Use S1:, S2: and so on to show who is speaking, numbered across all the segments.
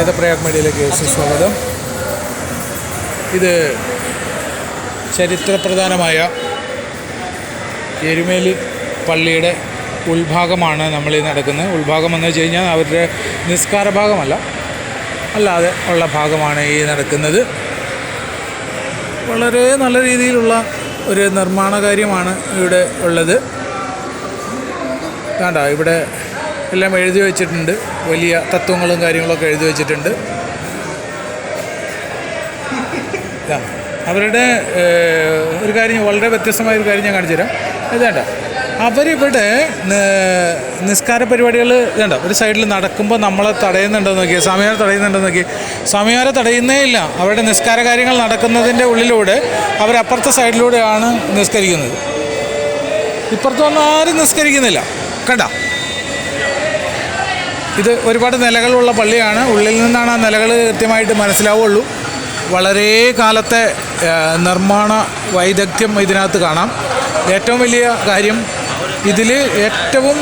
S1: വേദപ്രയാഗ് മീഡിയയിലേക്ക് സ്വാഗതം. ഇത് ചരിത്രപ്രധാനമായ എരുമേലി പള്ളിയുടെ ഉൾഭാഗമാണ് നമ്മൾ ഈ നടക്കുന്നത്. ഉൾഭാഗം എന്ന് വെച്ച് കഴിഞ്ഞാൽ അവരുടെ നിസ്കാര ഭാഗമല്ല, അല്ലാതെ ഉള്ള ഭാഗമാണ് ഈ നടക്കുന്നത്. വളരെ നല്ല രീതിയിലുള്ള ഒരു നിർമ്മാണ കാര്യമാണ് ഇവിടെ ഉള്ളത്. വേണ്ട, ഇവിടെ എല്ലാം എഴുതി വച്ചിട്ടുണ്ട്. വലിയ തത്വങ്ങളും കാര്യങ്ങളൊക്കെ എഴുതി വച്ചിട്ടുണ്ട്. അവരുടെ ഒരു കാര്യം, വളരെ വ്യത്യസ്തമായ ഒരു കാര്യം ഞാൻ കാണിച്ചു തരാം. ഇതേണ്ട, അവരിവിടെ നിസ്കാര പരിപാടികൾ ഇതേണ്ട ഒരു സൈഡിൽ നടക്കുമ്പോൾ നമ്മളെ തടയുന്നുണ്ടോ നോക്കി, സ്വാമിമാരെ തടയുന്നുണ്ടോ നോക്കി. സ്വാമിമാരെ തടയുന്നേ ഇല്ല. അവരുടെ നിസ്കാര കാര്യങ്ങൾ നടക്കുന്നതിൻ്റെ ഉള്ളിലൂടെ അവരപ്പുറത്തെ സൈഡിലൂടെയാണ് നിസ്കരിക്കുന്നത്. ഇപ്പുറത്തൊന്നും ആരും നിസ്കരിക്കുന്നില്ല. കണ്ട, ഇത് ഒരുപാട് നിലകളുള്ള പള്ളിയാണ്. ഉള്ളിൽ നിന്നാണ് ആ നിലകൾ കൃത്യമായിട്ട് മനസ്സിലാവുള്ളൂ. വളരെ കാലത്തെ നിർമ്മാണ വൈദഗ്ധ്യം ഇതിനകത്ത് കാണാം. ഏറ്റവും വലിയ കാര്യം, ഇതിൽ ഏറ്റവും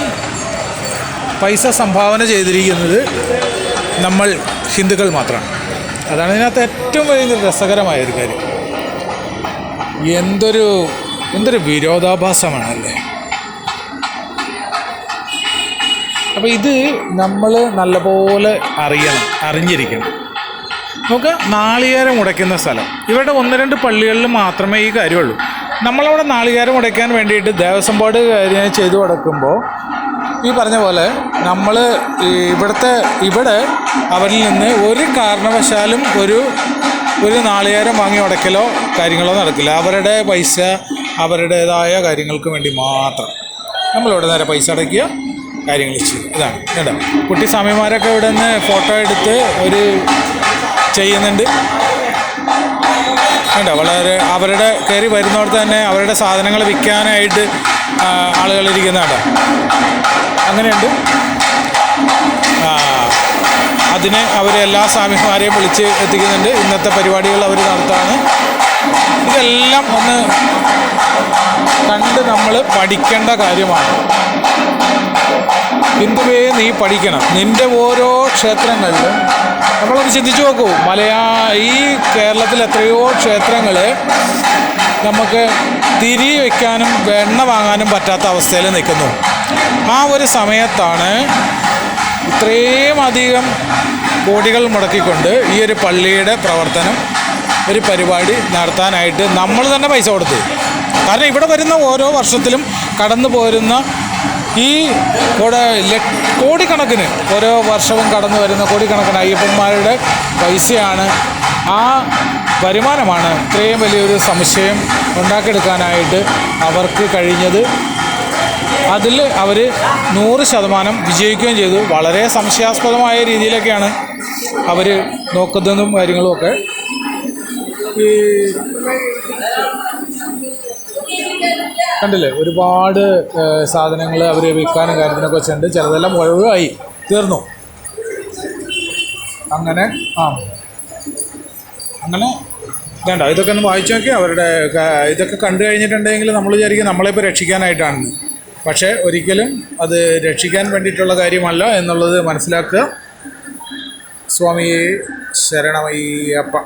S1: പൈസ സംഭാവന ചെയ്തിരിക്കുന്നത് നമ്മൾ ഹിന്ദുക്കൾ മാത്രമാണ്. അതാണ് ഇതിനകത്ത് ഏറ്റവും വലിയ രസകരമായൊരു കാര്യം. എന്തൊരു വിരോധാഭാസമാണല്ലേ. അപ്പോൾ ഇത് നമ്മൾ നല്ലപോലെ അറിഞ്ഞിരിക്കണം. നമുക്ക് നാളികേരം ഉടയ്ക്കുന്ന സ്ഥലം, ഇവരുടെ 1-2 പള്ളികളിൽ മാത്രമേ ഈ കാര്യമുള്ളൂ. നമ്മളവിടെ നാളികേരം ഉടയ്ക്കാൻ വേണ്ടിയിട്ട് ദേവസ്വം ബോർഡ് കാര്യം ചെയ്തു കൊടുക്കുമ്പോൾ ഈ പറഞ്ഞ പോലെ നമ്മൾ ഇവിടെ അവരിൽ നിന്ന് ഒരു കാരണവശാലും ഒരു നാളികേരം വാങ്ങി ഉടയ്ക്കലോ കാര്യങ്ങളോ നടക്കില്ല. അവരുടെ പൈസ അവരുടേതായ കാര്യങ്ങൾക്ക് വേണ്ടി മാത്രം നമ്മളിവിടെ നേരെ പൈസ അടയ്ക്കുക, കാര്യങ്ങൾ ചെയ്യും. ഇതാണ് കേട്ടോ. കുട്ടി സ്വാമിമാരൊക്കെ ഇവിടെ നിന്ന് ഫോട്ടോ എടുത്ത് ചെയ്യുന്നുണ്ട് കേട്ടോ. വളരെ അവരുടെ കയറി വരുന്നിടത്ത് തന്നെ അവരുടെ സാധനങ്ങൾ വിൽക്കാനായിട്ട് ആളുകളിരിക്കുന്ന കേട്ടോ. അങ്ങനെയുണ്ട്. അതിന് എല്ലാ സ്വാമിമാരെയും വിളിച്ച് എത്തിക്കുന്നുണ്ട്. ഇന്നത്തെ പരിപാടികൾ അവർ നടത്താണ്. ഇതെല്ലാം ഒന്ന് കണ്ട് നമ്മൾ പഠിക്കേണ്ട കാര്യമാണ്. ഹിന്ദുവേ, നീ പഠിക്കണം. നിൻ്റെ ഓരോ ക്ഷേത്രങ്ങളിലും നമ്മളൊന്ന് ചിന്തിച്ചു നോക്കൂ. ഈ കേരളത്തിൽ എത്രയോ ക്ഷേത്രങ്ങൾ നമുക്ക് തിരി വയ്ക്കാനും എണ്ണ വാങ്ങാനും പറ്റാത്ത അവസ്ഥയിൽ നിൽക്കുന്നു. ആ ഒരു സമയത്താണ് ഇത്രയും അധികം കോടികൾ മുടക്കിക്കൊണ്ട് ഈ ഒരു പള്ളിയുടെ പ്രവർത്തനം, ഒരു പരിപാടി നടത്താനായിട്ട് നമ്മൾ തന്നെ പൈസ കൊടുത്തു. കാരണം ഇവിടെ വരുന്ന ഓരോ വർഷത്തിലും കടന്നു പോരുന്ന ഈ കോടിക്കണക്കിന് ഓരോ വർഷവും കടന്നു വരുന്ന കോടിക്കണക്കിന് അയ്യപ്പന്മാരുടെ പൈസയാണ്, ആ വരുമാനമാണ് ഇത്രയും വലിയൊരു സമുച്ചയം ഉണ്ടാക്കിയെടുക്കാനായിട്ട് അവർക്ക് കഴിഞ്ഞത്. അതിൽ അവർ 100% വിജയിക്കുകയും ചെയ്തു. വളരെ സംശയാസ്പദമായ രീതിയിലൊക്കെയാണ് അവർ നോക്കുന്നതും കാര്യങ്ങളുമൊക്കെ. കണ്ടില്ലേ, ഒരുപാട് സാധനങ്ങൾ അവർ വിൽക്കാനും കാര്യത്തിനൊക്കെ വെച്ചിട്ടുണ്ട്. ചിലതെല്ലാം ഒഴിവായി തീർന്നു. അങ്ങനെ വേണ്ട, ഇതൊക്കെ ഒന്ന് വായിച്ചു നോക്കി. അവരുടെ ഇതൊക്കെ കണ്ടു കഴിഞ്ഞിട്ടുണ്ടെങ്കിൽ നമ്മൾ വിചാരിക്കും നമ്മളിപ്പോൾ രക്ഷിക്കാനായിട്ടാണെന്ന്. പക്ഷേ ഒരിക്കലും അത് രക്ഷിക്കാൻ വേണ്ടിയിട്ടുള്ള കാര്യമല്ല എന്നുള്ളത് മനസ്സിലാക്കുക. സ്വാമിയേ ശരണമയ്യപ്പ.